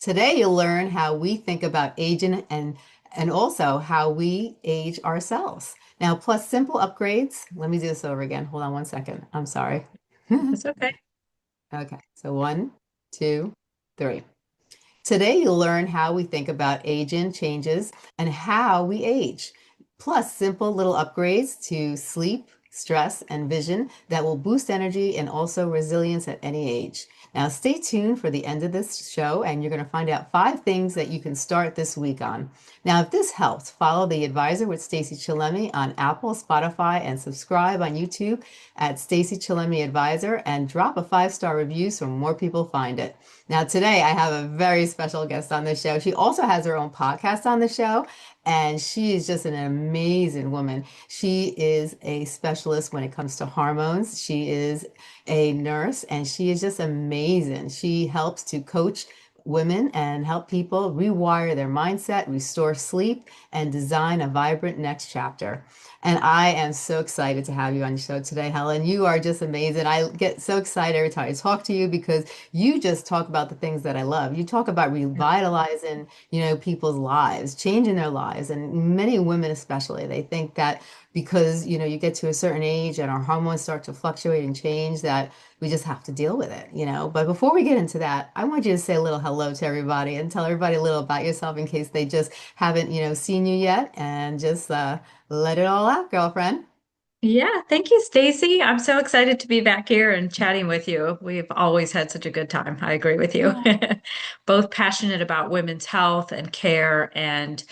Today you'll learn how we think about aging and also how we age ourselves. Now, plus simple upgrades. Let me do this over again. Hold on one second. I'm sorry. It's okay. Okay, so one, two, three. Today, you'll learn how we think about aging changes and how we age, plus simple little upgrades to sleep, stress, and vision that will boost energy and also resilience at any age. Now, stay tuned for the end of this show, and you're going to find out 5 things that you can start this week on. Now, if this helps, follow The Advisor with Stacey Chillemi on Apple, Spotify, and subscribe on YouTube at Stacey Chillemi Advisor and drop a 5-star review so more people find it. Now, today I have a very special guest on the show. She also has her own podcast on the show, and she is just an amazing woman. She is a specialist when it comes to hormones. She is a nurse, and she is just amazing. She helps to coach women and help people rewire their mindset, restore sleep, and design a vibrant next chapter. And I am so excited to have you on the show today, Helen. You are just amazing. I get so excited every time I talk to you because you just talk about the things that I love. You talk about revitalizing, people's lives, changing their lives. And many women especially, they think that because, you get to a certain age and our hormones start to fluctuate and change that we just have to deal with it. But before we get into that, I want you to say a little hello to everybody and tell everybody a little about yourself in case they just haven't, seen you yet and just let it all out, girlfriend. Yeah, thank you, Stacey. I'm so excited to be back here and chatting with you. We've always had such a good time. I agree with you. Yeah. Both passionate about women's health and care and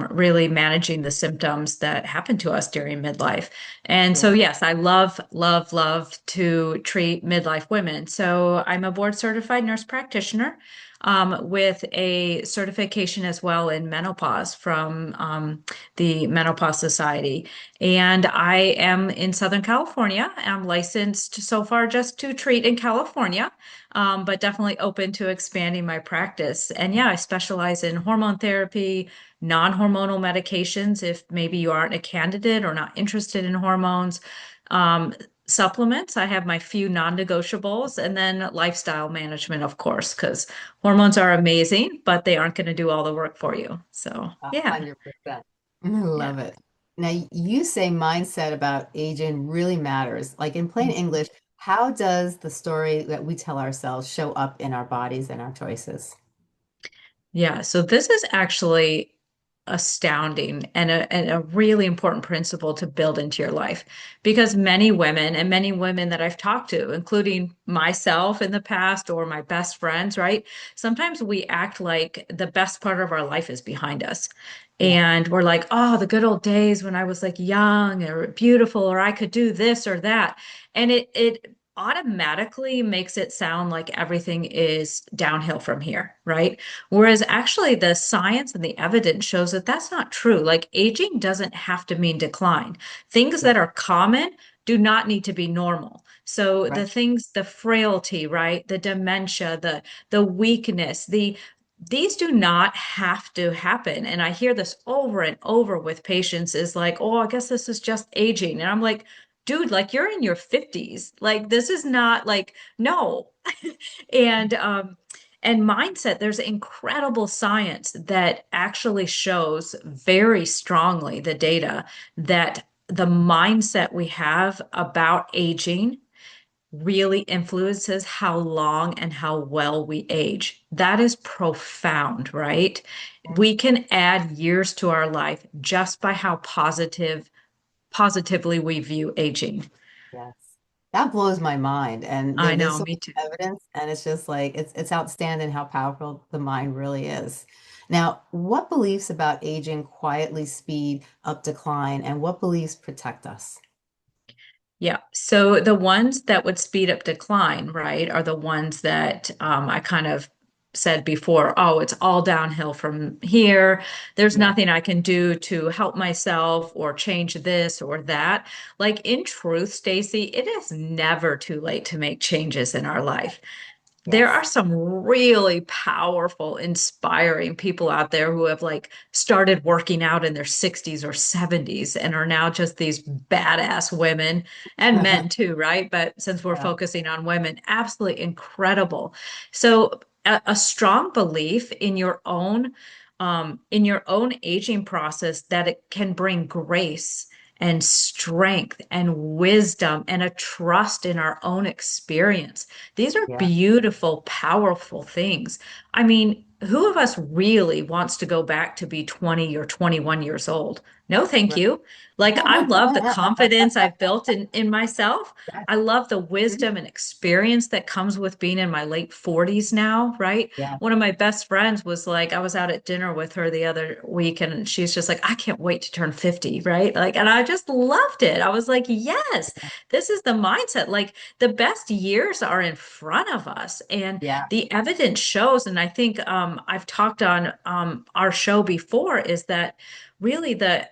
really managing the symptoms that happen to us during midlife. And so, Yeah. yes, I love, love, love to treat midlife women. So I'm a board certified nurse practitioner. With a certification as well in menopause from the Menopause Society. And I am in Southern California. I'm licensed so far just to treat in California, but definitely open to expanding my practice. And yeah, I specialize in hormone therapy, non-hormonal medications, if maybe you aren't a candidate or not interested in hormones. Um, Supplements, I have my few non-negotiables, and then lifestyle management, of course, because hormones are amazing, but they aren't going to do all the work for you. So, yeah. 100%. I Yeah. love it. Now, you say mindset about aging really matters. Like in plain English, how does the story that we tell ourselves show up in our bodies and our choices? Yeah, so this is actually astounding and a really important principle to build into your life because many women that I've talked to, including myself in the past or my best friends, right? Sometimes we act like the best part of our life is behind us. Yeah. And we're like, oh, the good old days when I was like young or beautiful or I could do this or that. And it automatically makes it sound like everything is downhill from here, right? Whereas actually the science and the evidence shows that that's not true. Like aging doesn't have to mean decline. Things Yeah. that are common do not need to be normal. So Right. the things, the frailty, right? The dementia, the weakness, these do not have to happen. And I hear this over and over with patients is like, oh, I guess this is just aging. And I'm like, dude, like you're in your 50s. Like this is not like, no. And and mindset, there's incredible science that actually shows very strongly the data that the mindset we have about aging really influences how long and how well we age. That is profound, right? We can add years to our life just by how positively we view aging. Yes. That blows my mind. And I there's know, so me too. much evidence, and it's just like it's outstanding how powerful the mind really is. Now, what beliefs about aging quietly speed up decline, and what beliefs protect us? Yeah. So the ones that would speed up decline, right, are the ones that I kind of said before, oh, it's all downhill from here. There's Yeah. nothing I can do to help myself or change this or that. Like in truth, Stacey, it is never too late to make changes in our life. There are Yes. some really powerful, inspiring people out there who have like started working out in their 60s or 70s and are now just these badass women and men too, right? But since we're Yeah. focusing on women, absolutely incredible. So a strong belief in your own aging process that it can bring grace and strength and wisdom and a trust in our own experience. These are Yeah. beautiful, powerful things. I mean, who of us really wants to go back to be 20 or 21 years old? No, thank Right. you. Like, I love the confidence I've built in myself. I Yes. love the Mhm. wisdom and experience that comes with being in my late 40s now, right? Yeah. One of my best friends was like, I was out at dinner with her the other week, and she's just like, I can't wait to turn 50, right? Like, and I just loved it. I was like, yes, this is the mindset. Like, the best years are in front of us. And Yeah. the evidence shows, and I think I've talked on our show before, is that really the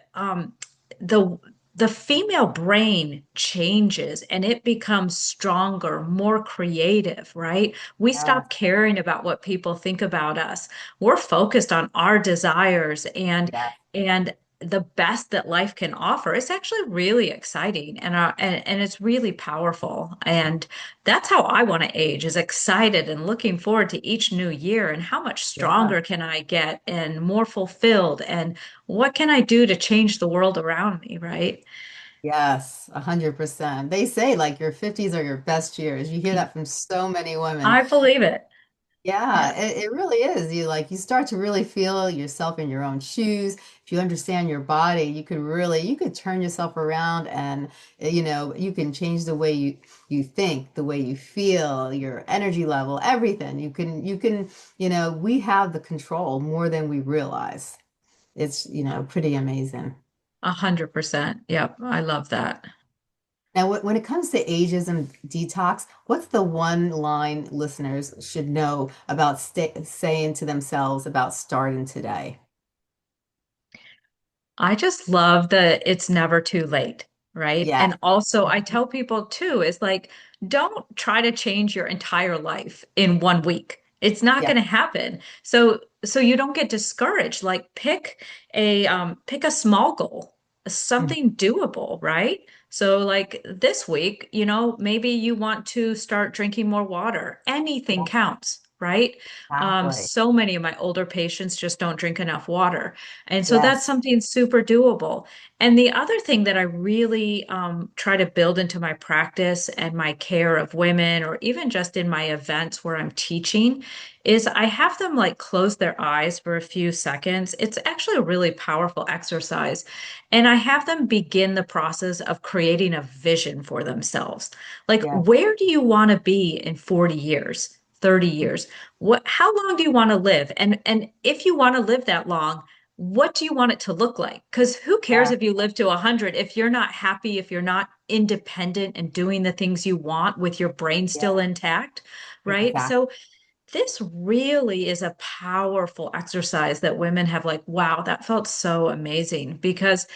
the female brain changes and it becomes stronger, more creative, right? We Yes. stop caring about what people think about us. We're focused on our desires Yeah. and the best that life can offer. It's actually really exciting and it's really powerful. And that's how I want to age, is excited and looking forward to each new year and how much Yeah. stronger can I get and more fulfilled and what can I do to change the world around me, right? Yes, 100%. They say like your 50s are your best years. You hear that from so many women. I believe it. Yeah, Yes. it really is. You start to really feel yourself in your own shoes. If you understand your body, you could turn yourself around and you can change the way you think, the way you feel, your energy level, everything. We have the control more than we realize. It's, pretty amazing. 100%. Yep. I love that. Now, when it comes to ageism detox, what's the one line listeners should know about saying to themselves about starting today? I just love that it's never too late, right? Yes. And also, I Mhm. tell people too, is like, don't try to change your entire life in 1 week. It's not Yeah. going to happen. So you don't get discouraged. Like pick a small goal, Mhm. something doable, right? So like this week, maybe you want to start drinking more water. Anything Yeah, counts, right? exactly. So many of my older patients just don't drink enough water. And so that's Yes. something super doable. And the other thing that I really try to build into my practice and my care of women, or even just in my events where I'm teaching, is I have them like close their eyes for a few seconds. It's actually a really powerful exercise. And I have them begin the process of creating a vision for themselves. Like, Yeah. where do you want to be in 40 years, 30 years? How long do you want to live? And if you want to live that long, what do you want it to look like? Because who cares Yeah. if you live to 100 if you're not happy, if you're not independent and doing the things you want with your brain still Yeah. intact, right? Exactly. So this really is a powerful exercise that women have like, wow, that felt so amazing. Because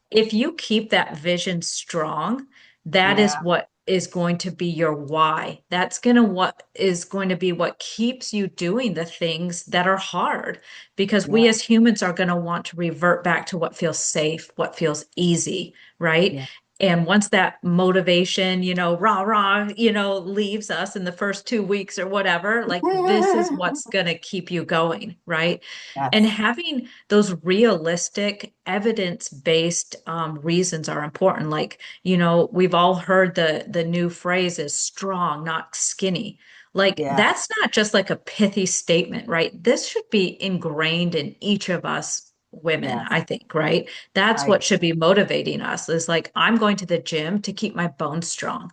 if you keep that vision strong, that is Yeah. what is going to be your why. That's going to what is going to be what keeps you doing the things that are hard because we Yeah. as humans are going to want to revert back to what feels safe, what feels easy, right? Yeah. And once that motivation, rah, rah, leaves us in the first 2 weeks or whatever, like this is what's going to keep you going, right? And Yes. having those realistic, evidence-based reasons are important. Like, we've all heard the new phrase is strong, not skinny. Like, Yeah. that's not just like a pithy statement, right? This should be ingrained in each of us women, Yes. I think, right? That's Right. what should be motivating us is like, I'm going to the gym to keep my bones strong.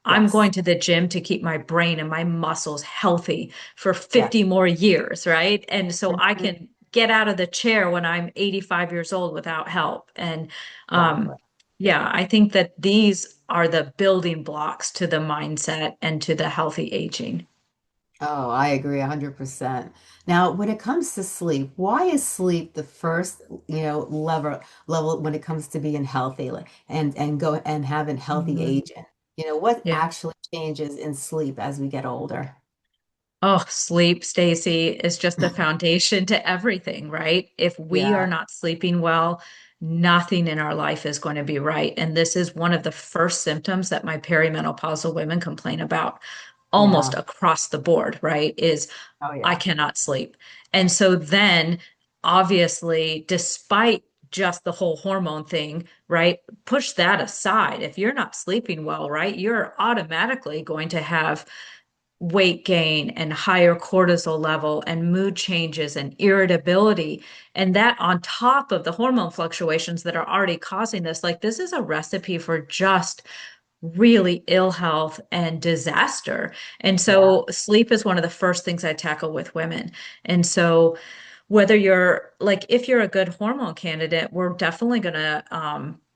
I'm Yes. going to the gym to keep my brain and my muscles healthy for Yes. 50 more years, right? And so I Mhm. can get out of the chair when I'm 85 years old without help. And Exactly. yeah, I think that these are the building blocks to the mindset and to the healthy aging. Oh, I agree 100%. Now, when it comes to sleep, why is sleep the first, level when it comes to being healthy, like, and go and having healthy Mhm. aging? What Yeah. actually changes in sleep as we get older? Oh, sleep, Stacey, is just the foundation to everything, right? If we are Yeah. not sleeping well, nothing in our life is going to be right. And this is one of the first symptoms that my perimenopausal women complain about. almost Yeah. across the board, right? Is Oh, I yeah. cannot sleep. And so then, obviously, despite just the whole hormone thing, right? Push that aside. If you're not sleeping well, right, you're automatically going to have weight gain and higher cortisol level and mood changes and irritability. And that on top of the hormone fluctuations that are already causing this, like this is a recipe for just really ill health and disaster. And Yeah. so sleep is one of the first things I tackle with women. And so whether you're like if you're a good hormone candidate, we're definitely going to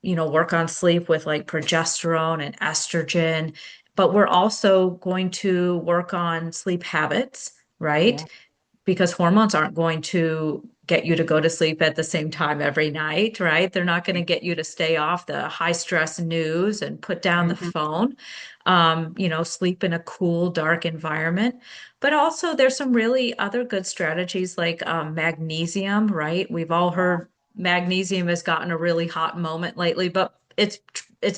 work on sleep with like progesterone and estrogen, but we're also going to work on sleep habits, right? Yeah. Because hormones aren't going to get you to go to sleep at the same time every night, right? They're not going to Right. get you to stay off the high stress news and put down the Mhm. phone. Sleep in a cool, dark environment. But also, there's some really other good strategies like magnesium, right? We've all Yeah. heard magnesium has gotten a really hot moment lately, but it's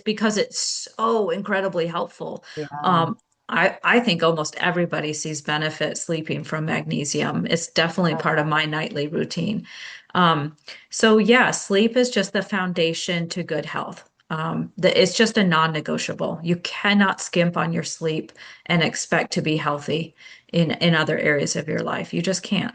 because it's so incredibly helpful. Yeah. Um, I think almost everybody sees benefit sleeping from magnesium. It's definitely Oh, part of my nightly routine. Um, so yeah, sleep is just the foundation to good health. It's just a non-negotiable. You cannot skimp on your sleep and expect to be healthy in other areas of your life. You just can't.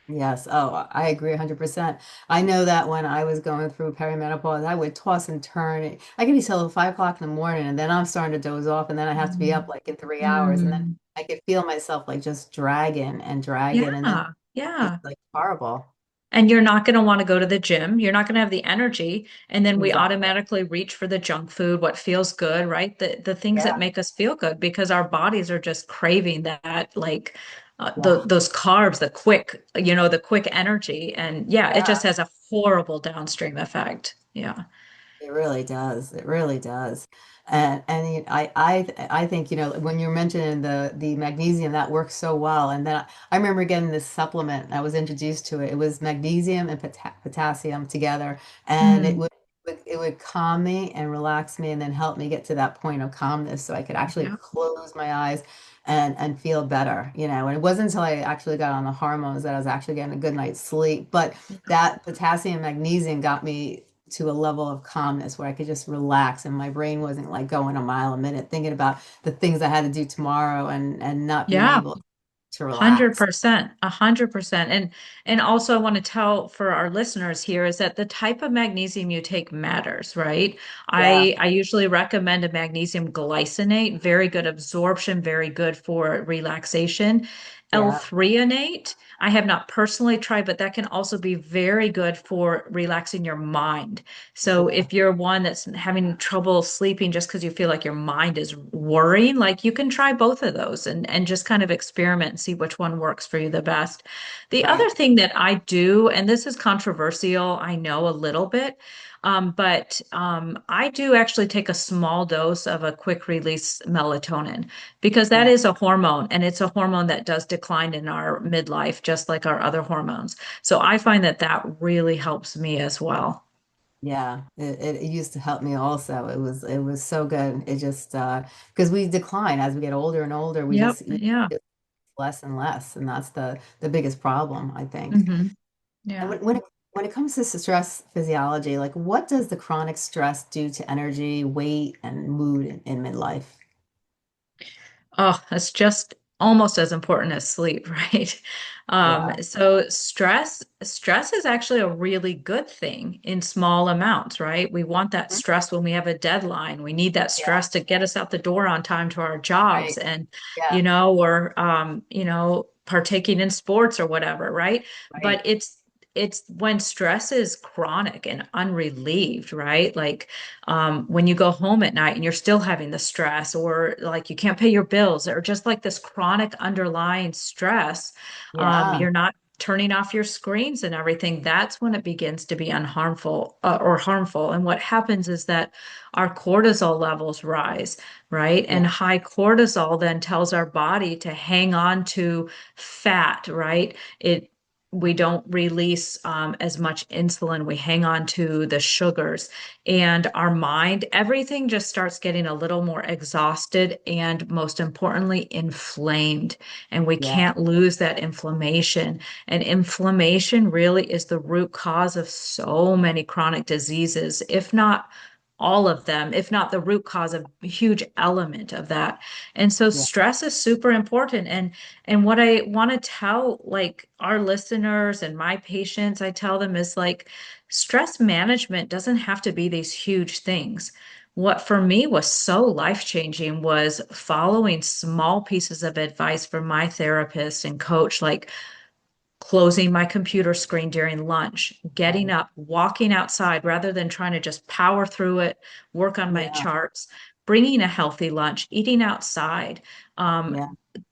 yes. Oh, I agree 100%. I know that when I was going through perimenopause, I would toss and turn. I could be till 5 o'clock in the morning, and then I'm starting to doze off, and then I have to be up Mm. like in 3 hours, and then Mm. I could feel myself like just dragging and dragging, and then Yeah, it's yeah. like horrible. And you're not going to want to go to the gym. You're not going to have the energy. And then we Exactly. automatically reach for the junk food, what feels good, right? The things that Yeah. make us feel good because our bodies are just craving that, like Yeah. those carbs, the quick energy. And yeah, it just Yeah. has a horrible downstream effect. Yeah. It really does. It really does. And I think, when you're mentioning the magnesium, that works so well. And then I remember getting this supplement. I was introduced to it. It was magnesium and potassium together, and it Mm. would calm me and relax me, and then help me get to that point of calmness, so I could actually Yeah. close my eyes and feel better. And it wasn't until I actually got on the hormones that I was actually getting a good night's sleep. But that potassium magnesium got me to a level of calmness where I could just relax, and my brain wasn't like going a mile a minute thinking about the things I had to do tomorrow, and not being Yeah. able to relax. 100%, 100%. And also I want to tell for our listeners here is that the type of magnesium you take matters, right? Yeah, I usually recommend a magnesium glycinate, very good absorption, very good for relaxation. yeah, L-threonate, I have not personally tried, but that can also be very good for relaxing your mind. So yeah, if you're one that's having trouble sleeping just because you feel like your mind is worrying, like you can try both of those and just kind of experiment and see which one works for you the best. The other right. thing that I do, and this is controversial, I know a little bit, but I do actually take a small dose of a quick release melatonin because that Yeah, is a hormone and it's a hormone that does decline in our midlife, just like our other hormones. So I find that that really helps me as well. yeah. It used to help me also. It was so good. It just because we decline as we get older and older, we Yep. just eat Yeah. less and less, and that's the biggest problem, I think. Hmm. And Yeah. when it comes to stress physiology, like what does the chronic stress do to energy, weight, and mood in midlife? Oh, it's just almost as important as sleep, right? Yeah. So stress is actually a really good thing in small amounts, right? We want that Mhm. stress when we have a deadline. We need that Yeah. stress to get us out the door on time to our jobs Right. and, Yeah. partaking in sports or whatever, right? Right. But it's when stress is chronic and unrelieved, right? Like when you go home at night and you're still having the stress, or like you can't pay your bills, or just like this chronic underlying stress, Yeah. you're not turning off your screens and everything. That's when it begins to be unharmful or harmful. And what happens is that our cortisol levels rise, right? Yeah. And high cortisol then tells our body to hang on to fat, right? we don't release as much insulin. We hang on to the sugars, and our mind, everything just starts getting a little more exhausted and, most importantly, inflamed. And we Yeah, can't lose that inflammation. And inflammation really is the root cause of so many chronic diseases, if not all of them, if not the root cause, of a huge element of that. And so yeah, stress is super important. And what I want to tell like our listeners and my patients, I tell them is like stress management doesn't have to be these huge things. What for me was so life-changing was following small pieces of advice from my therapist and coach, like closing my computer screen during lunch, getting right. up, walking outside rather than trying to just power through it, work on my Yeah, charts, bringing a healthy lunch, eating outside, um, yeah,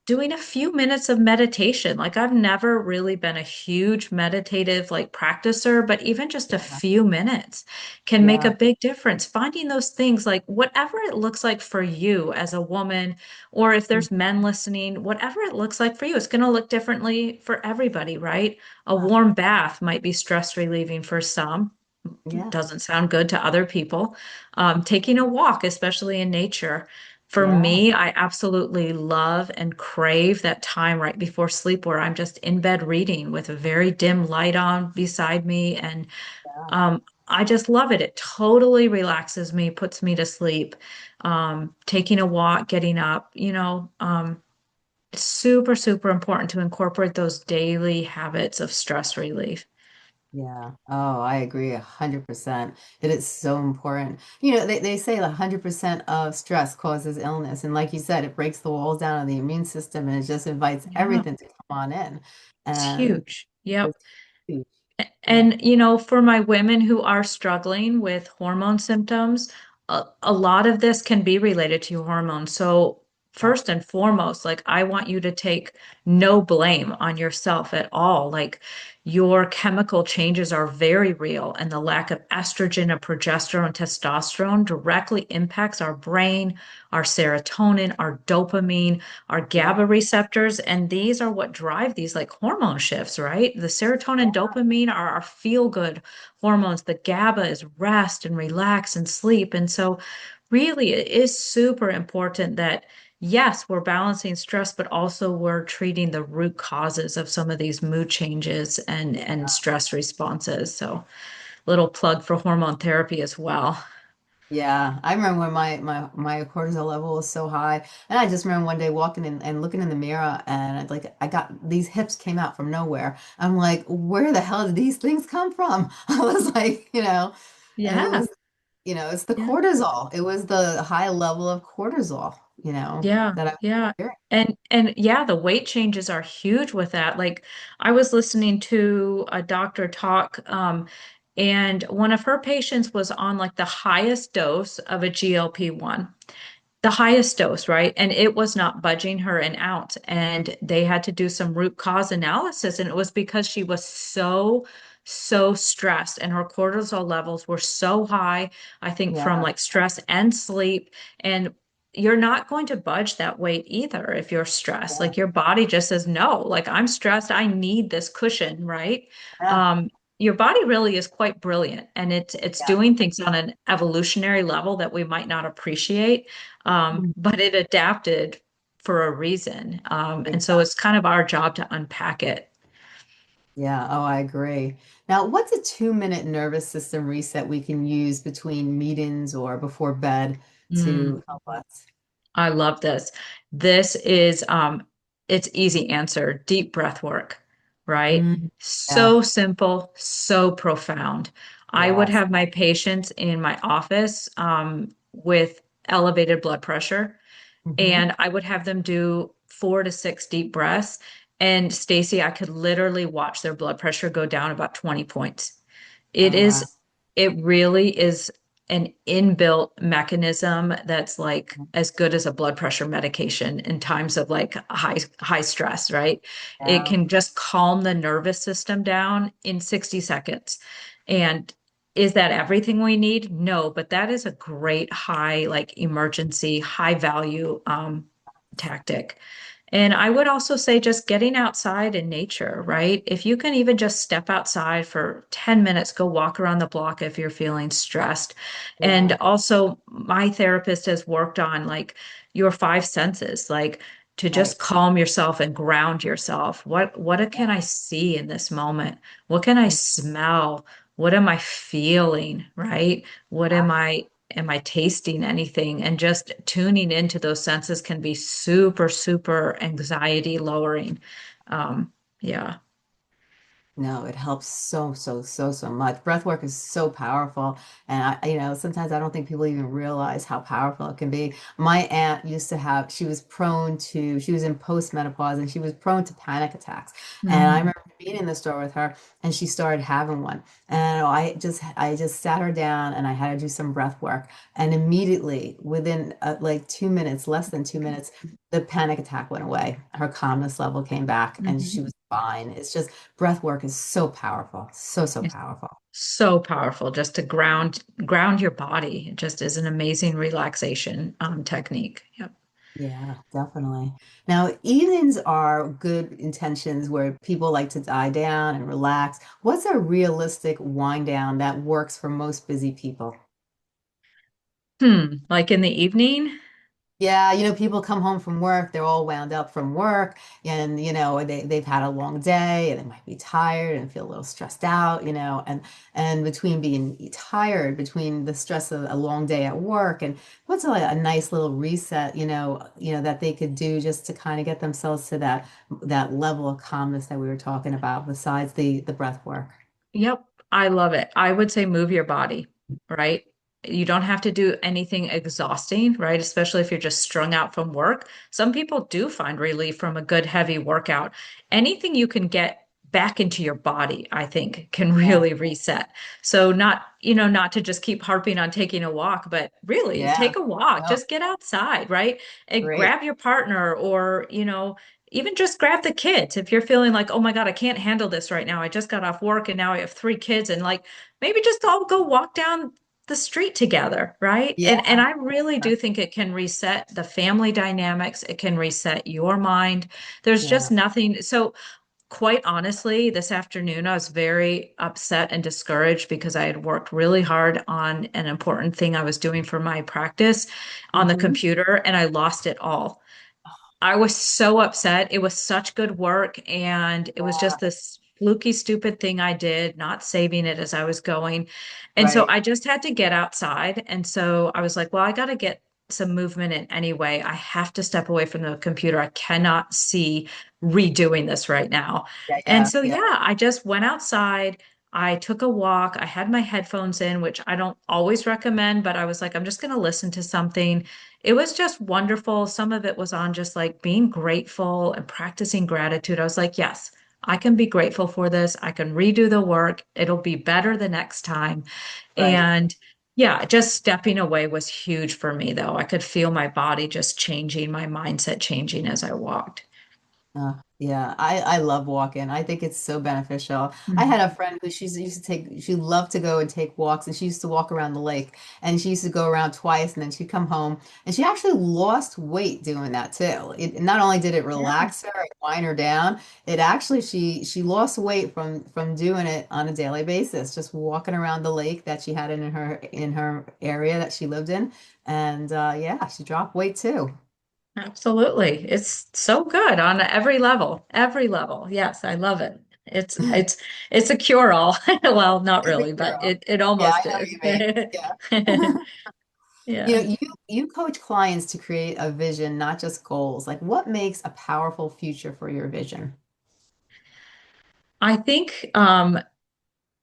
doing a few minutes of meditation. Like I've never really been a huge meditative like practicer, but even just a yeah, few minutes can make a yeah. big difference. Finding those things, like whatever it looks like for you as a woman, or if there's Mhm. men listening, whatever it looks like for you, it's going to look differently for everybody, right? A Yeah, warm bath might be stress relieving for some. yeah, Doesn't sound good to other people. Taking a walk, especially in nature. For yeah, me, I absolutely love and crave that time right before sleep where I'm just in bed reading with a very dim light on beside me. And yeah. um, I just love it. It totally relaxes me, puts me to sleep. Taking a walk, getting up, it's super, super important to incorporate those daily habits of stress relief. Yeah. Oh, I agree 100%. It is so important. They say 100% of stress causes illness. And like you said, it breaks the walls down of the immune system and it just invites Yeah, everything to come on in. it's And huge. Yep. it's huge. Yeah. And, for my women who are struggling with hormone symptoms, a lot of this can be related to your hormones. So, Yeah. first and foremost, like I want you to take no blame on yourself at all. Like your chemical changes are very real, and the lack of estrogen and progesterone, testosterone directly impacts our brain, our serotonin, our dopamine, our Yeah. GABA receptors, and these are what drive these like hormone shifts, right? The serotonin, Yeah. dopamine are our feel good hormones. The GABA is rest and relax and sleep. And so, really, it is super important that, yes, we're balancing stress, but also we're treating the root causes of some of these mood changes and stress responses. So, little plug for hormone therapy as well. Yeah, I remember when my cortisol level was so high, and I just remember one day walking in and looking in the mirror, and I got these hips came out from nowhere. I'm like, where the hell did these things come from? I was like, and it Yeah. was, it's the Yeah. cortisol. It was the high level of cortisol, Yeah, that I was yeah. experiencing. And yeah, the weight changes are huge with that. Like I was listening to a doctor talk, and one of her patients was on like the highest dose of a GLP-1, the highest dose, right? And it was not budging her an ounce. And they had to do some root cause analysis. And it was because she was so stressed and her cortisol levels were so high, I think from Yeah, like stress and sleep. And you're not going to budge that weight either if you're stressed. yeah, Like your body just says, no, like I'm stressed. I need this cushion, right? yeah, Um, your body really is quite brilliant and it's yeah. doing things on an evolutionary level that we might not appreciate, Mm, but it adapted for a reason. And so exactly. it's kind of our job to unpack it. Yeah, oh, I agree. Now, what's a 2-minute nervous system reset we can use between meetings or before bed Mm, to help us? I love this. This is it's easy answer, deep breath work, right? Mm, yeah, So simple, so profound. I would yes. have my patients in my office with elevated blood pressure, Hmm. and I would have them do 4 to 6 deep breaths. And Stacey, I could literally watch their blood pressure go down about 20 points. It Oh, wow. is, it really is an inbuilt mechanism that's like as good as a blood pressure medication in times of like high stress, right? It Yeah. can just calm the nervous system down in 60 seconds. And is that everything we need? No, but that is a great high like emergency, high value tactic. And I would also say just getting outside in nature, right? If you can even just step outside for 10 minutes, go walk around the block if you're feeling stressed. And Yeah, also, my therapist has worked on like your five senses, like to right. just calm yourself and ground yourself. What can I Yeah. see in this moment? What can I smell? What am I feeling, right? What am I tasting anything? And just tuning into those senses can be super, super anxiety lowering. Yeah. No, it helps so much. Breath work is so powerful. And sometimes I don't think people even realize how powerful it can be. My aunt used to have, she was in postmenopause and she was prone to panic attacks. And I Mm, remember being in the store with her and she started having one. And I just sat her down and I had to do some breath work. And immediately within like 2 minutes, less than 2 minutes, the panic attack went away. Her calmness level came back and she mhm. was fine. It's just, breath work is so powerful, so It's powerful. so powerful just to ground your body. It just is an amazing relaxation technique. Yep. Yeah, definitely. Now, evenings are good intentions where people like to die down and relax. What's a realistic wind down that works for most busy people? Like in the evening? Yeah, people come home from work, they're all wound up from work, and they've had a long day and they might be tired and feel a little stressed out, and between being tired, between the stress of a long day at work, and what's a nice little reset, that they could do just to kind of get themselves to that level of calmness that we were talking about, besides the breath work. Yep, I love it. I would say move your body, right? You don't have to do anything exhausting, right? Especially if you're just strung out from work. Some people do find relief from a good heavy workout. Anything you can get back into your body, I think, can Yeah, really reset. So not to just keep harping on taking a walk, but really yeah, take a walk, no, just get outside, right? And great. grab your partner or, even just grab the kids if you're feeling like, oh my God, I can't handle this right now. I just got off work and now I have three kids and like maybe just all go walk down the street together, right? And Yeah, I really do think it can reset the family dynamics. It can reset your mind. There's yeah. just nothing. So quite honestly, this afternoon I was very upset and discouraged because I had worked really hard on an important thing I was doing for my practice on the Hmm. computer and I lost it all. I was so upset. It was such good work, and it was Yeah, just this fluky, stupid thing I did, not saving it as I was going. And so right. I just had to get outside. And so I was like, well, I got to get some movement in anyway. I have to step away from the computer. I cannot see redoing this right now. Yeah, And yeah, so, yeah. yeah, I just went outside. I took a walk. I had my headphones in, which I don't always recommend, but I was like, I'm just going to listen to something. It was just wonderful. Some of it was on just like being grateful and practicing gratitude. I was like, yes, I can be grateful for this. I can redo the work. It'll be better the next time. Right. And yeah, just stepping away was huge for me, though. I could feel my body just changing, my mindset changing as I walked. Yeah, I love walking. I think it's so beneficial. I Mhm. had a friend who she loved to go and take walks, and she used to walk around the lake, and she used to go around twice, and then she'd come home, and she actually lost weight doing that too. It not only did it Yeah, relax her and wind her down, it actually she lost weight from doing it on a daily basis, just walking around the lake that she had in her area that she lived in, and yeah, she dropped weight too. absolutely. It's so good on every level, every level. Yes, I love it. It's a cure-all. Well, not It's a really, but cure. it Yeah, I almost know what is. you mean. Yeah. Yeah. You coach clients to create a vision, not just goals. Like, what makes a powerful future for your vision? I think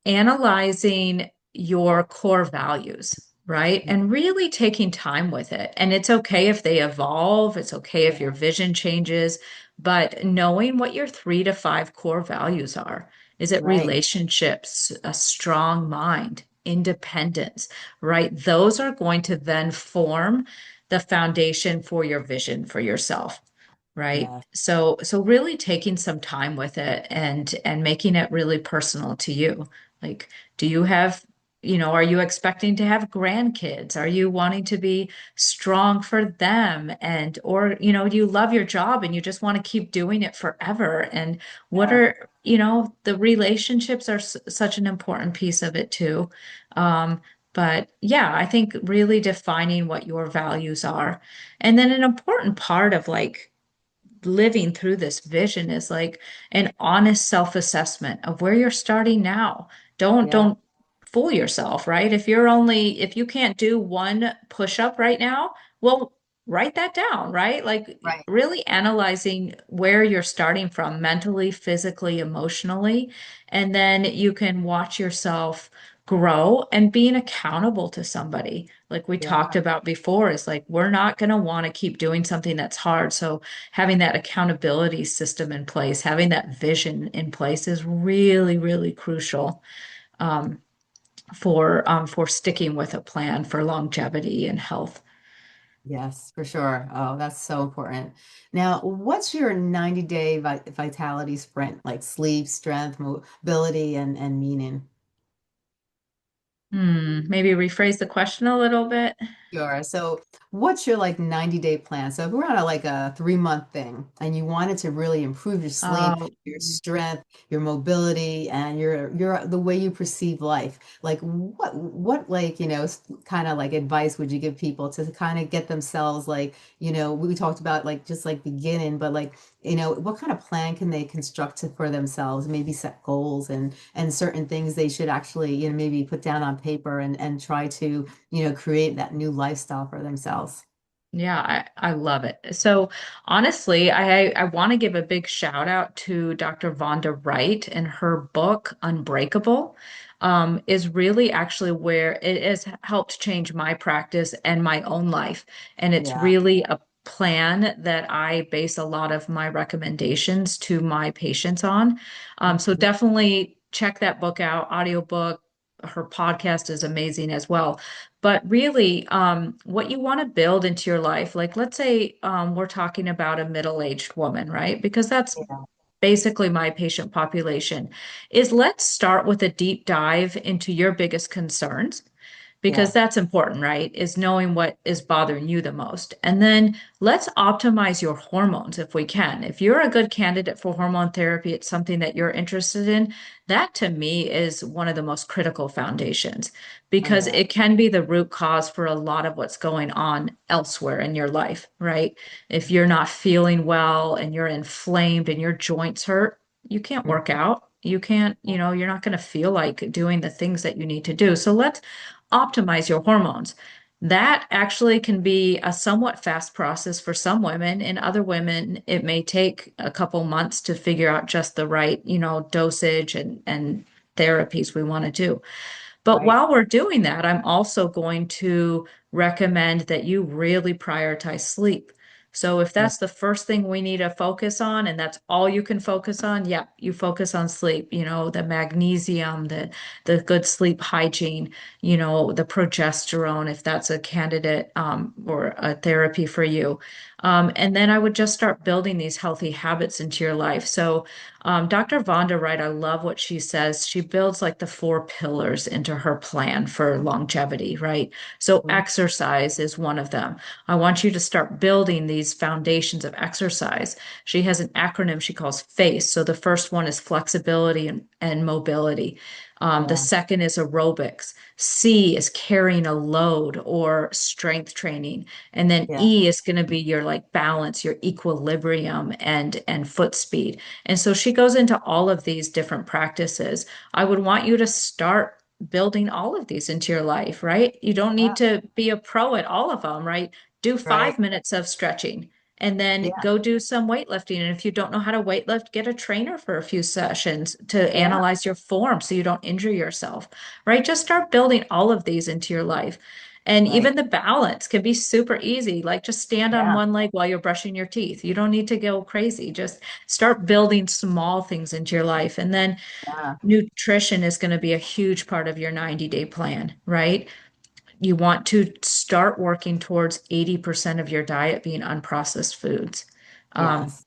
analyzing your core values, right? And really taking time with it. And it's okay if they evolve, it's okay if your Yeah, vision changes, but knowing what your 3 to 5 core values are. Is it right. relationships, a strong mind, independence, right? Those are going to then form the foundation for your vision for yourself, right? Yeah, So really taking some time with it and making it really personal to you. Like, do you have are you expecting to have grandkids? Are you wanting to be strong for them? And, or, do you love your job and you just want to keep doing it forever? And what Yeah. are, the relationships are such an important piece of it too. But yeah, I think really defining what your values are. And then an important part of like living through this vision is like an honest self-assessment of where you're starting now. Don't Yeah. don't fool yourself, right? If you can't do one push-up right now, well, write that down, right? Like Right. really analyzing where you're starting from mentally, physically, emotionally, and then you can watch yourself grow and being accountable to somebody. Like we Yeah. talked about before, is like we're not going to want to keep doing something that's hard. So having that accountability system in place, having that vision in place is really, really crucial um, for sticking with a plan for longevity and health. Yes, for sure. Oh, that's so important. Now, what's your 90-day vitality sprint, like sleep, strength, mobility, and meaning? Maybe rephrase the question a little bit. Sure. So what's your like 90-day plan? So if we're on a like a 3-month thing and you wanted to really improve your sleep, Oh, your strength, your mobility, and your the way you perceive life, like what like, kind of like advice would you give people to kind of get themselves like, we talked about like just like beginning, but like, what kind of plan can they construct for themselves? Maybe set goals and certain things they should actually, maybe put down on paper and try to create that new lifestyle for themselves. yeah, I love it. So honestly, I want to give a big shout out to Dr. Vonda Wright and her book Unbreakable. Is really actually where it has helped change my practice and my own life. And it's Yeah. really a plan that I base a lot of my recommendations to my patients on. So Mhm. definitely check that book out, audiobook. Her podcast is amazing as well. But really, what you want to build into your life, like let's say we're talking about a middle-aged woman, right? Because that's Yeah. basically my patient population, is let's start with a deep dive into your biggest concerns because Yeah. that's important, right? Is knowing what is bothering you the most. And then let's optimize your hormones if we can. If you're a good candidate for hormone therapy, it's something that you're interested in. That to me is one of the most critical foundations Oh because yeah. it can be the root cause for a lot of what's going on elsewhere in your life, right? If you're not feeling well and you're inflamed and your joints hurt, you can't work Mhm. out. You can't, you're not going to feel like doing the things that you need to do. So let's optimize your hormones. That actually can be a somewhat fast process for some women. In other women, it may take a couple months to figure out just the right, dosage and therapies we want to do. But Right. while we're doing that, I'm also going to recommend that you really prioritize sleep. So if Yeah. that's the first thing we need to focus on and that's all you can focus on, yeah, you focus on sleep, the magnesium, the good sleep hygiene, the progesterone, if that's a candidate or a therapy for you. And then I would just start building these healthy habits into your life. So Dr. Vonda Wright, I love what she says. She builds like the four pillars into her plan for longevity, right? So Mhm. exercise is one of them. I want you to start building these foundations of exercise. She has an acronym she calls FACE. So the first one is flexibility and mobility. The Yeah. second is aerobics. C is carrying a load or strength training. And then Yeah. E is going to be your like balance, your equilibrium and foot speed. And so she goes into all of these different practices. I would want you to start building all of these into your life, right? You don't Yeah. need to be a pro at all of them, right? Do Right. 5 minutes of stretching and then Yeah. go do some weightlifting. And if you don't know how to weightlift, get a trainer for a few sessions to Yeah. analyze your form so you don't injure yourself, right? Just start building all of these into your life. And Right. even the balance can be super easy. Like just stand on Yeah. one leg while you're brushing your teeth. You don't need to go crazy. Just start building small things into your life. And then Yeah. nutrition is going to be a huge part of your 90-day plan, right? You want to start working towards 80% of your diet being unprocessed foods. Um, Yes.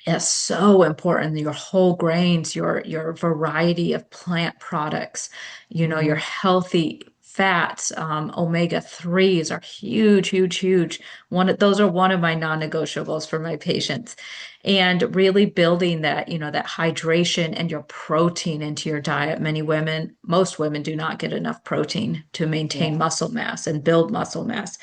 is so important. Your whole grains, your variety of plant products, your Hmm. healthy fats, omega 3s are huge, huge, huge. Those are one of my non-negotiables for my patients. And really building that hydration and your protein into your diet. Most women do not get enough protein to maintain Yeah, muscle mass and build muscle mass.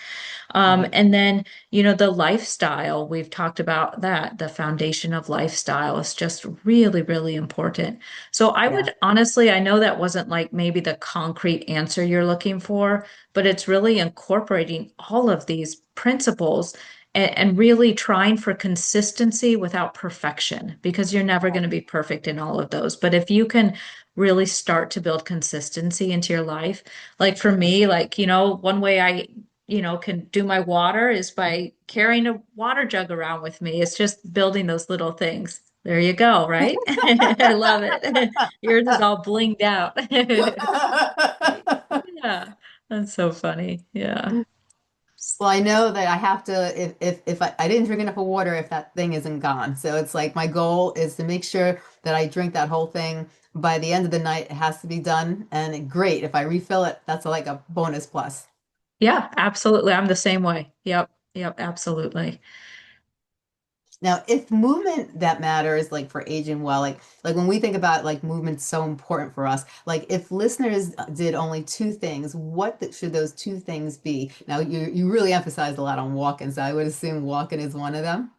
right. And then, the lifestyle, we've talked about that. The foundation of lifestyle is just really, really important. So I Yeah, would honestly, I know that wasn't like maybe the concrete answer you're looking for, but it's really incorporating all of these principles and really trying for consistency without perfection, because you're never going to be perfect in all of those. But if you can really start to build consistency into your life, like for me, like, one way I can do my water is by carrying a water jug around with me. It's just building those little things. There you go, right? I love it. Yours is all blinged out. Yeah, that's so funny. Yeah. well, I know that I have to if I didn't drink enough of water if that thing isn't gone. So it's like my goal is to make sure that I drink that whole thing by the end of the night. It has to be done. And great, if I refill it, that's like a bonus plus. Yeah, absolutely. I'm the same way. Yep. Yep, absolutely. Now, if movement that matters, like for aging well, like when we think about like movement's so important for us, like if listeners did only two things, should those two things be? Now, you really emphasized a lot on walking, so I would assume walking is one of them.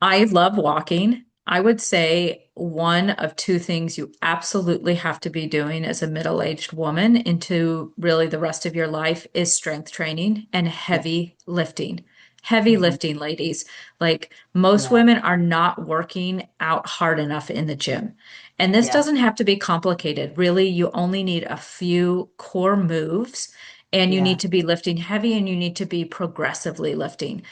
I love walking. I would say one of two things you absolutely have to be doing as a middle-aged woman into really the rest of your life is strength training and Yeah. heavy lifting. Heavy Mhm. lifting, ladies. Like most Yeah. women are not working out hard enough in the gym. And this Yeah. doesn't have to be complicated. Really, you only need a few core moves and you Yeah. need to be lifting heavy and you need to be progressively lifting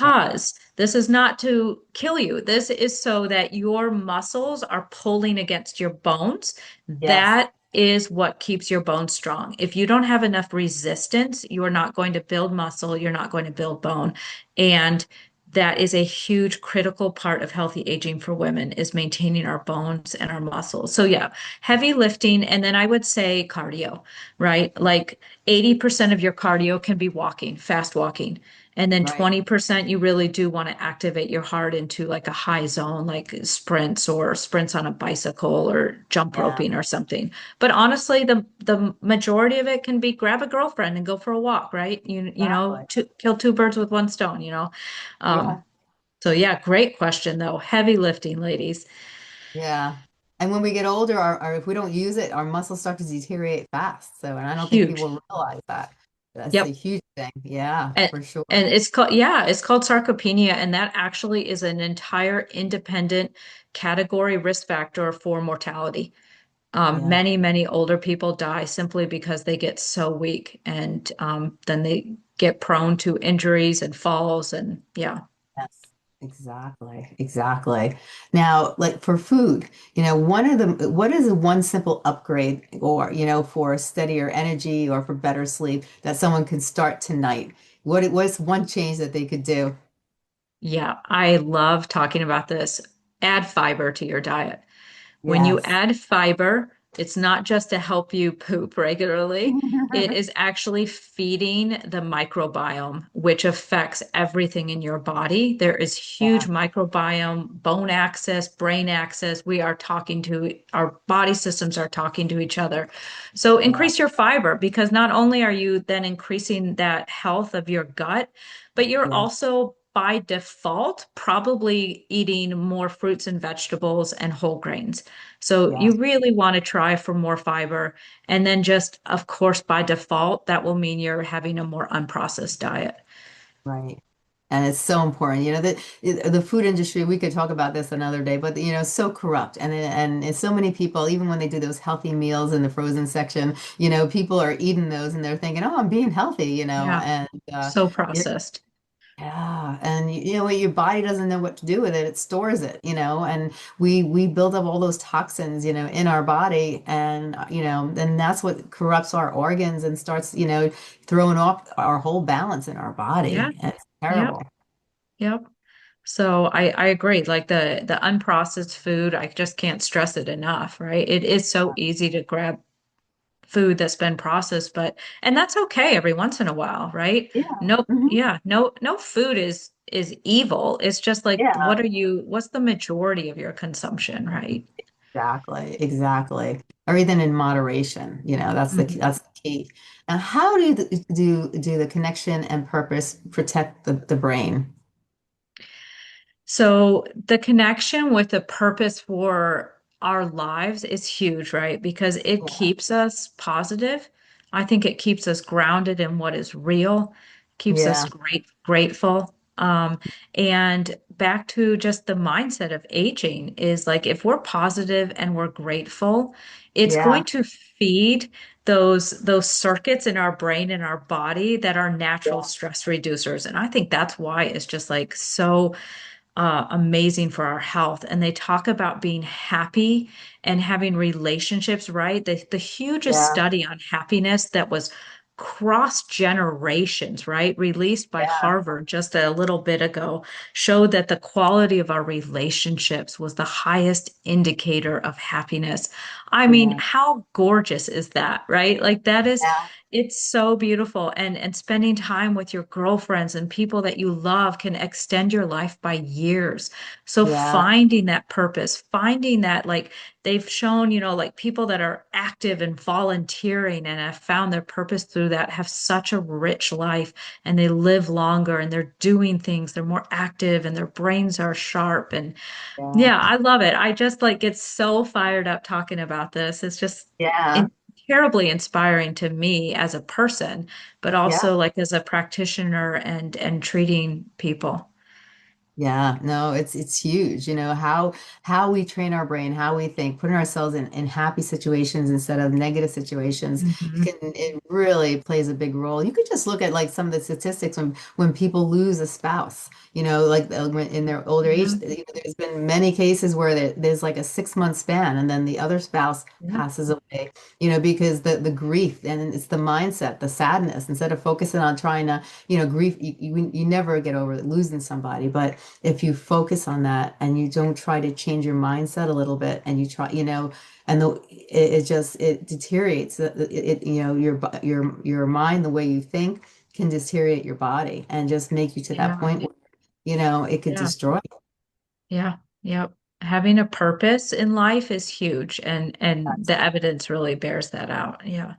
Yeah. because this is not to kill you. This is so that your muscles are pulling against your bones. Yes. That is what keeps your bones strong. If you don't have enough resistance, you're not going to build muscle, you're not going to build bone. And that is a huge critical part of healthy aging for women is maintaining our bones and our muscles. So yeah, heavy lifting and then I would say cardio, right? Like 80% of your cardio can be walking, fast walking. And then Right. 20% you really do want to activate your heart into like a high zone, like sprints or sprints on a bicycle or jump Yeah. roping or something. But honestly, the majority of it can be grab a girlfriend and go for a walk, right? Exactly. Kill two birds with one stone. Um, Yeah. so yeah, great question though. Heavy lifting, ladies. Yeah. And when we get older, our if we don't use it, our muscles start to deteriorate fast. So, and I don't think Huge. people realize that. That's a Yep. huge thing. Yeah, And, for sure. and it's called sarcopenia, and that actually is an entire independent category risk factor for mortality. Yeah. Many, many older people die simply because they get so weak and then they get prone to injuries and falls. And yeah, Yes, exactly. Exactly. Now, like for food, what is one simple upgrade or, for steadier energy or for better sleep that someone can start tonight? What's one change that they could do? yeah, I love talking about this. Add fiber to your diet. When you Yes. add fiber, it's not just to help you poop regularly. It is actually feeding the microbiome, which affects everything in your body. There is huge Yeah. microbiome, bone axis, brain axis. Our body systems are talking to each other. So Yeah. increase your fiber because not only are you then increasing that health of your gut, but you're Yeah. also by default probably eating more fruits and vegetables and whole grains. So Yeah. you really want to try for more fiber. And then just, of course, by default, that will mean you're having a more unprocessed diet. Right. And it's so important. The food industry, we could talk about this another day, but it's so corrupt. And so many people, even when they do those healthy meals in the frozen section, people are eating those and they're thinking, "Oh, I'm being healthy," Yeah, and so yeah, processed. yeah. And you know what, your body doesn't know what to do with it. It stores it, and we build up all those toxins, in our body, and then that's what corrupts our organs and starts, throwing off our whole balance in our Yeah, body. And it's yep, terrible. yep. So I agree. Like the unprocessed food, I just can't stress it enough, right? It is so easy to grab food that's been processed, but and that's okay every once in a while, right? Yeah. No, Hmm. yeah, no food is evil. It's just like Yeah. what's the majority of your consumption, right? Exactly. Exactly. Everything in moderation. Mhm. That's the key. Now, how do the connection and purpose protect the brain? So the connection with the purpose for our lives is huge, right? Because it Yeah. keeps us positive. I think it keeps us grounded in what is real, keeps us Yeah. grateful. And back to just the mindset of aging is like if we're positive and we're grateful, it's Yeah. going to feed those circuits in our brain and our body that are natural Yeah. stress reducers. And I think that's why it's just like so amazing for our health. And they talk about being happy and having relationships, right? The hugest Yeah. study on happiness that was cross generations, right? Released by Yeah. Harvard just a little bit ago, showed that the quality of our relationships was the highest indicator of happiness. I mean, Yeah. how gorgeous is that, right? Like that is Yeah. it's so beautiful. And spending time with your girlfriends and people that you love can extend your life by years. So Yeah. finding that purpose, finding that like they've shown, like people that are active and volunteering and have found their purpose through that have such a rich life and they live longer and they're doing things, they're more active and their brains are sharp. And Yeah. yeah, I love it. I just like get so fired up talking about this. It's just Yeah. in terribly inspiring to me as a person, but Yeah. also like as a practitioner and treating people. Yeah, no, it's huge. How we train our brain, how we think, putting ourselves in happy situations instead of negative situations Hmm. it really plays a big role. You could just look at like some of the statistics when people lose a spouse, like in their older age, Yeah, there's been many cases where there's like a 6 month span and then the other spouse yeah, passes away, because the grief and it's the mindset, the sadness, instead of focusing on trying to, grief, you never get over losing somebody, but if you focus on that and you don't try to change your mindset a little bit and you try, and it deteriorates your mind, the way you think can deteriorate your body and just make you to that yeah, point where, it could yeah, destroy. yeah, yep. Having a purpose in life is huge and the evidence really bears that out. Yeah.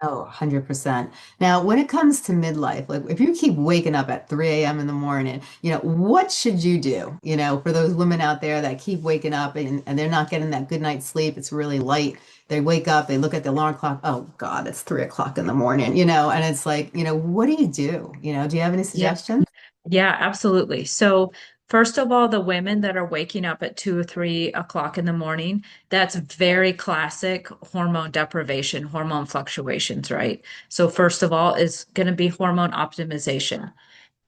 Oh, 100%. Now, when it comes to midlife, like if you keep waking up at 3 a.m. in the morning, what should you do? For those women out there that keep waking up and they're not getting that good night's sleep, it's really light. They wake up, they look at the alarm clock. Oh God, it's 3 o'clock in the morning, and it's like, what do you do? Do you have any Yeah. suggestions? Yeah, absolutely. So, first of all, the women that are waking up at 2 or 3 o'clock in the morning, that's very classic hormone deprivation, hormone fluctuations, right? So, first of all, is going to be hormone optimization.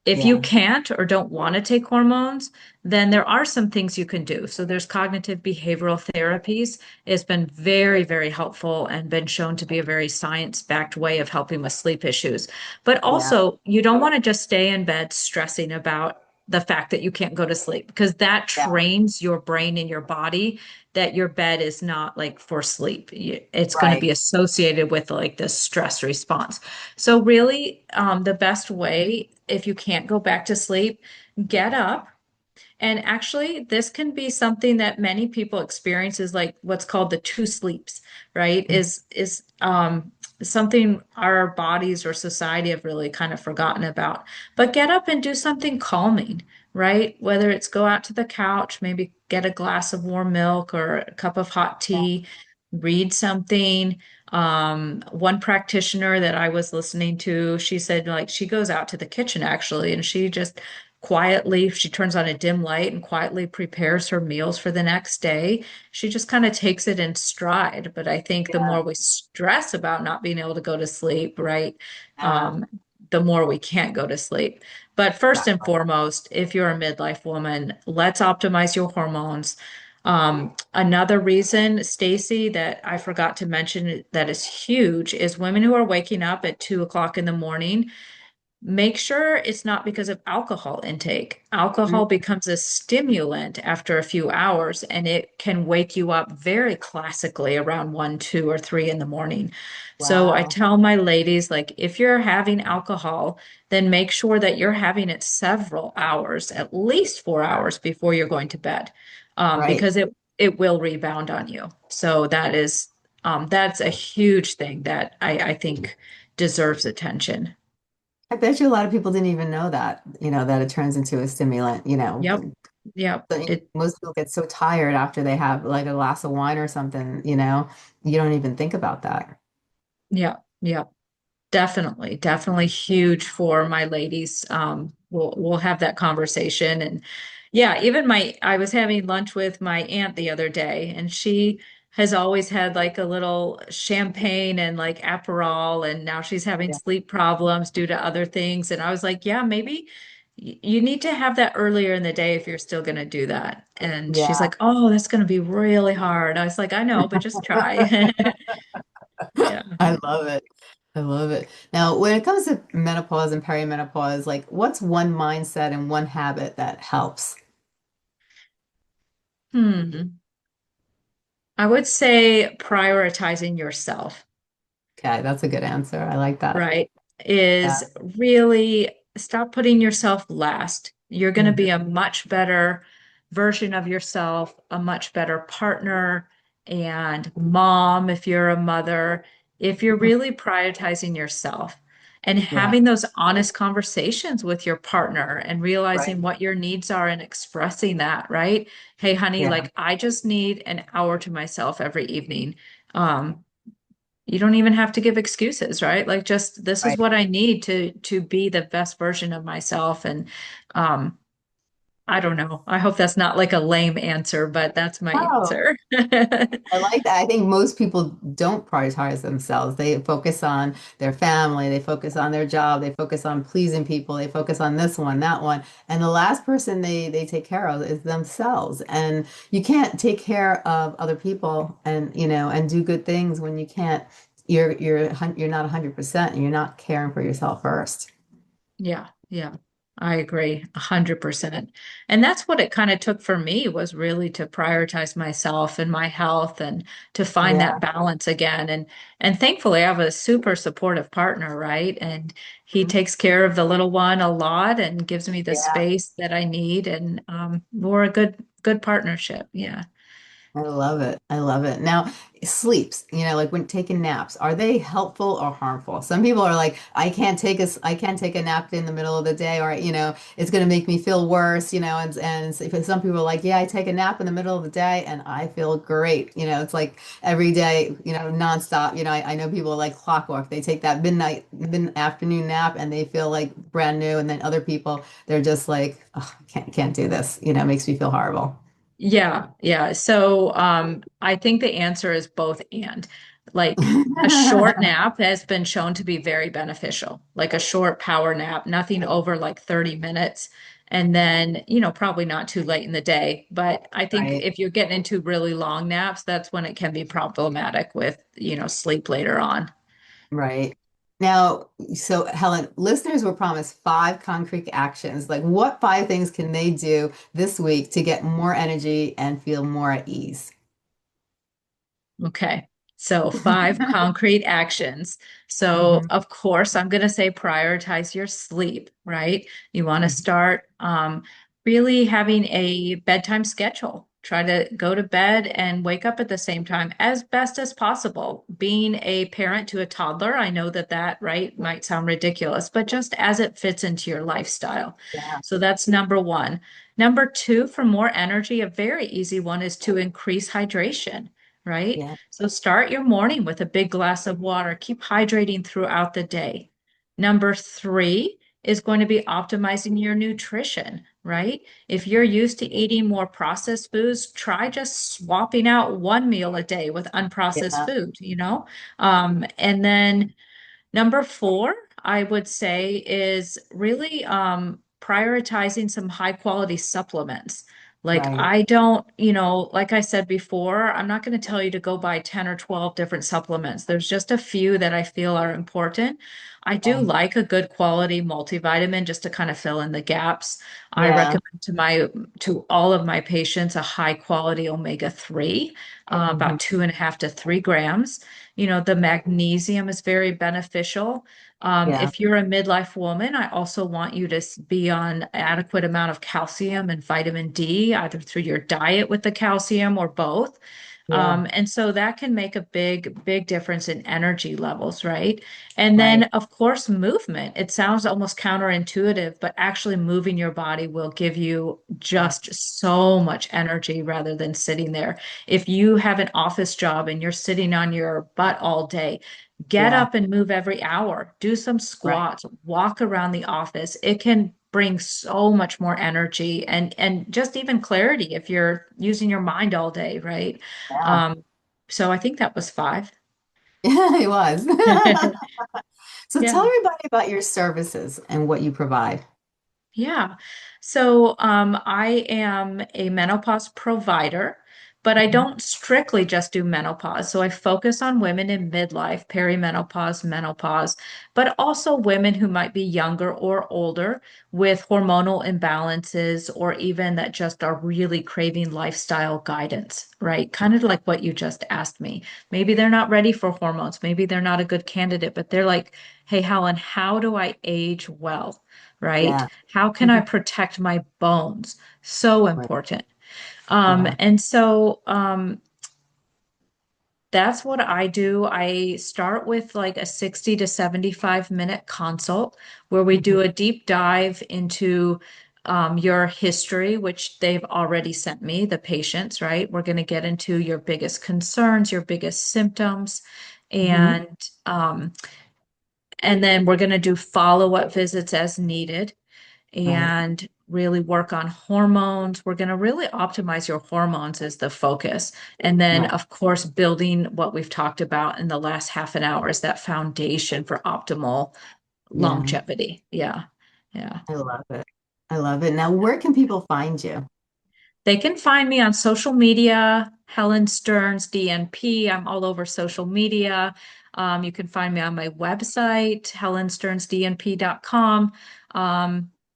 If you Yeah, can't or don't want to take hormones, then there are some things you can do. So there's cognitive behavioral therapies. It's been very, very helpful and been shown to be a very science-backed way of helping with sleep issues. But yeah, also, you don't want to just stay in bed stressing about the fact that you can't go to sleep because that yeah, trains your brain and your body that your bed is not like for sleep. It's going to right. be associated with like this stress response. So really, the best way, if you can't go back to sleep, get up. And actually, this can be something that many people experience is like what's called the two sleeps, right? Is something our bodies or society have really kind of forgotten about. But get up and do something calming, right? Whether it's go out to the couch, maybe get a glass of warm milk or a cup of hot Yeah, tea, read something. One practitioner that I was listening to, she said like she goes out to the kitchen actually, and she just quietly, she turns on a dim light and quietly prepares her meals for the next day. She just kind of takes it in stride. But I think the yeah, more we stress about not being able to go to sleep, right, yeah, um, the more we can't go to sleep. But first and exactly. foremost, if you're a midlife woman, let's optimize your hormones. Another reason, Stacey, that I forgot to mention that is huge is women who are waking up at 2 o'clock in the morning. make sure it's not because of alcohol intake. Alcohol Mm. becomes a stimulant after a few hours, and it can wake you up very classically around 1, 2, or 3 in the morning. So I Wow. tell my ladies, like, if you're having alcohol, then make sure that you're having it several hours, at least 4 hours before you're going to bed, Right. because it will rebound on you. So that's a huge thing that I think deserves attention. I bet you a lot of people didn't even know that, that it turns into a stimulant, Yep. Yep. Most people get so tired after they have like a glass of wine or something, you don't even think about that. Yeah. Yeah. Definitely. Definitely huge for my ladies. We'll have that conversation. And yeah, even I was having lunch with my aunt the other day, and she has always had like a little champagne and like Aperol, and now she's having Yeah. sleep problems due to other things. And I was like, yeah, maybe you need to have that earlier in the day if you're still going to do that. And she's Yeah. like, oh, that's going to be really hard. I was like, I know, but just try. Yeah. I love it. I love it. Now, when it comes to menopause and perimenopause, like what's one mindset and one habit that helps? Hmm. I would say prioritizing yourself, Okay, that's a good answer. I like that. right? Yeah. Is really stop putting yourself last. You're going to Mhm. be a much better version of yourself, a much better partner and mom if you're a mother, if you're really prioritizing yourself and Yeah. having those honest conversations with your partner and Right. realizing what your needs are and expressing that, right? Hey, honey, Yeah. like I just need an hour to myself every evening. Um, you don't even have to give excuses, right? Like just this is Right. what I need to be the best version of myself. And um, I don't know. I hope that's not like a lame answer, but that's my Oh, answer. I like that. I think most people don't prioritize themselves. They focus on their family, they focus on their job, they focus on pleasing people, they focus on this one, that one. And the last person they take care of is themselves. And you can't take care of other people and, and do good things when you can't, you're not 100% and you're not caring for yourself first. Yeah, yeah, I agree 100%. And that's what it kind of took for me was really to prioritize myself and my health and to find Yeah. that balance again. And thankfully I have a super supportive partner, right? And he takes care of the little one a lot and gives me the Yeah. space that I need. And we're a good partnership. Yeah. I love it. I love it. Now, sleeps, like when taking naps, are they helpful or harmful? Some people are like, I can't take a nap in the middle of the day, or it's going to make me feel worse, and some people are like, yeah, I take a nap in the middle of the day and I feel great. It's like every day, nonstop. I know people are like clockwork. They take that mid afternoon nap and they feel like brand new, and then other people, they're just like, oh, can't do this. It makes me feel horrible. Yeah, yeah. So I think the answer is both and. Like a short nap has been shown to be very beneficial, like a short power nap, nothing over like 30 minutes. And then, probably not too late in the day. But I think Right. if you're getting into really long naps, that's when it can be problematic with, sleep later on. Right. Now, so Helen, listeners were promised five concrete actions. Like, what five things can they do this week to get more energy and feel more at ease? Okay. So, five concrete actions. So, Mhm. of course, I'm going to say prioritize your sleep, right? You want to start really having a bedtime schedule. Try to go to bed and wake up at the same time as best as possible. Being a parent to a toddler, I know that, right, might sound ridiculous, but just as it fits into your lifestyle. Yeah. So, that's number one. Number two, for more energy, a very easy one is to increase hydration, right? Yeah. So start your morning with a big glass of water. Keep hydrating throughout the day. Number three is going to be optimizing your nutrition, right? If you're used to eating more processed foods, try just swapping out one meal a day with unprocessed Yeah. food. And then number four, I would say, is really prioritizing some high quality supplements. Like, Right. I don't, like I said before, I'm not going to tell you to go buy 10 or 12 different supplements. There's just a few that I feel are important. I do Okay. like a good quality multivitamin just to kind of fill in the gaps. I Yeah. recommend to all of my patients a high quality omega-3, Hmm. about 2.5 to 3 grams. You know, the magnesium is very beneficial. Yeah. If you're a midlife woman, I also want you to be on adequate amount of calcium and vitamin D, either through your diet with the calcium or both. Yeah. And so that can make a big, big difference in energy levels, right? And then, Right. of course, movement. It sounds almost counterintuitive, but actually moving your body will give you Yeah. just so much energy rather than sitting there. If you have an office job and you're sitting on your butt all day, get Yeah. up and move every hour, do some Right. squats, walk around the office. It can bring so much more energy and just even clarity if you're using your mind all day, right? Yeah. Um, so I think that was five. Yeah, it was. So tell Yeah. everybody about your services and what you provide. Yeah. So I am a menopause provider, but I Mhm. don't strictly just do menopause. So I focus on women in midlife, perimenopause, menopause, but also women who might be younger or older with hormonal imbalances or even that just are really craving lifestyle guidance, right? Kind of like what you just asked me. Maybe they're not ready for hormones. Maybe they're not a good candidate, but they're like, hey, Helen, how do I age well? Right? Yeah. How can I protect my bones? So Right. important. Yeah. And so that's what I do. I start with like a 60 to 75-minute consult where we Mhm. do a deep dive into your history, which they've already sent me, the patients, right? We're going to get into your biggest concerns, your biggest symptoms, Mhm. and um, and then we're going to do follow-up visits as needed Right. and really work on hormones. We're going to really optimize your hormones as the focus. And then, Right. of course, building what we've talked about in the last half an hour is that foundation for optimal Yeah. longevity. Yeah. Yeah. I love it. I love it. Now, where can people find you? They can find me on social media, Helen Stearns, DNP. I'm all over social media. You can find me on my website, helenstearnsdnp.com.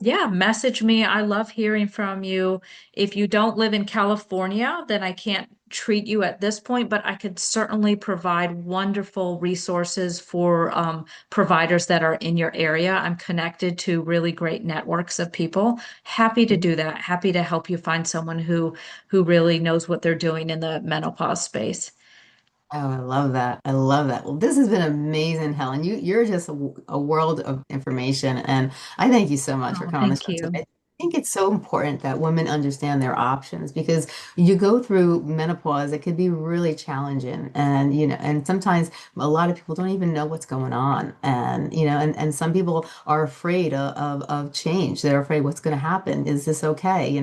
Yeah, message me. I love hearing from you. If you don't live in California, then I can't treat you at this point, but I could certainly provide wonderful resources for providers that are in your area. I'm connected to really great networks of people. Happy to do that. Happy to help you find someone who really knows what they're doing in the menopause space. Oh, I love that. I love that. Well, this has been amazing, Helen. You're just a world of information, and I thank you so much for Oh, coming on the thank show you. today. I think it's so important that women understand their options because you go through menopause, it could be really challenging. And, and sometimes a lot of people don't even know what's going on. And, and some people are afraid of change. They're afraid what's going to happen. Is this okay?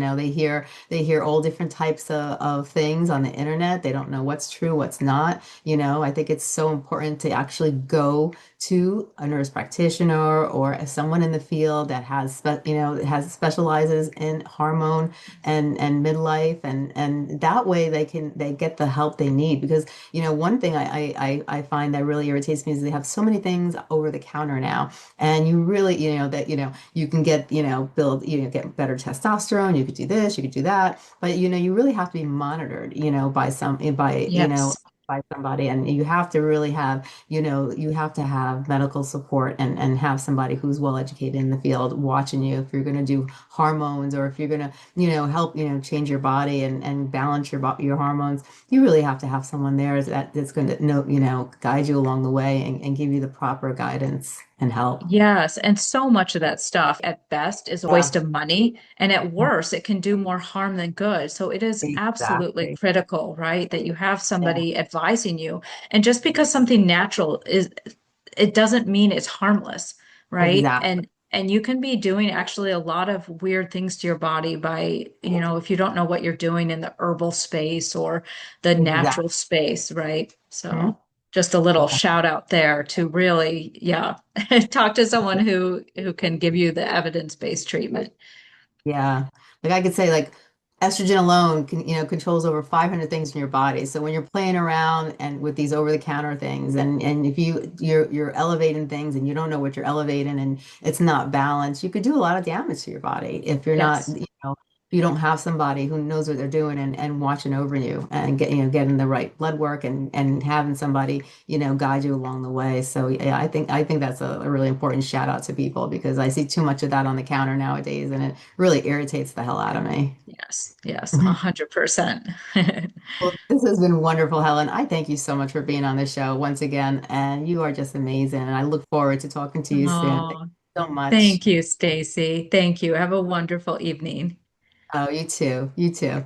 They hear all different types of things on the internet. They don't know what's true, what's not. I think it's so important to actually go to a nurse practitioner or someone in the field that has specializes in hormone and midlife, and that way they get the help they need. Because one thing I find that really irritates me is they have so many things over the counter now, and you really that you can get build get better testosterone, you could do this, you could do that, but you really have to be monitored by some by Yes. by somebody, and you have to really have you have to have medical support and have somebody who's well educated in the field watching you if you're going to do hormones, or if you're going to help change your body and balance your hormones. You really have to have someone there that's going to know guide you along the way and give you the proper guidance and help. Yes, and so much of that stuff at best is a Yeah, waste of money, and at worst, it can do more harm than good. So it is absolutely exactly. critical, right, that you have Yeah, somebody advising you. And just because something natural is, it doesn't mean it's harmless, right? exactly. And you can be doing actually a lot of weird things to your body by, if you don't know what you're doing in the herbal space or the Exactly. natural space, right? Mhm. So just a little Yeah. shout out there to really, yeah, talk to someone who can give you the evidence-based treatment. Yeah. Like I could say, like, estrogen alone controls over 500 things in your body. So when you're playing around and with these over-the-counter things, and if you're elevating things and you don't know what you're elevating and it's not balanced, you could do a lot of damage to your body if you're not, Yes. if you don't have somebody who knows what they're doing and watching over you and getting the right blood work and having somebody, guide you along the way. So yeah, I think that's a really important shout out to people because I see too much of that on the counter nowadays and it really irritates the hell out of me. Yes. Yes. 100%. Well, this has been wonderful, Helen. I thank you so much for being on the show once again, and you are just amazing. And I look forward to talking to you soon. Thank Oh, you so much. thank you, Stacey. Thank you. Have a wonderful evening. Oh, you too. You too.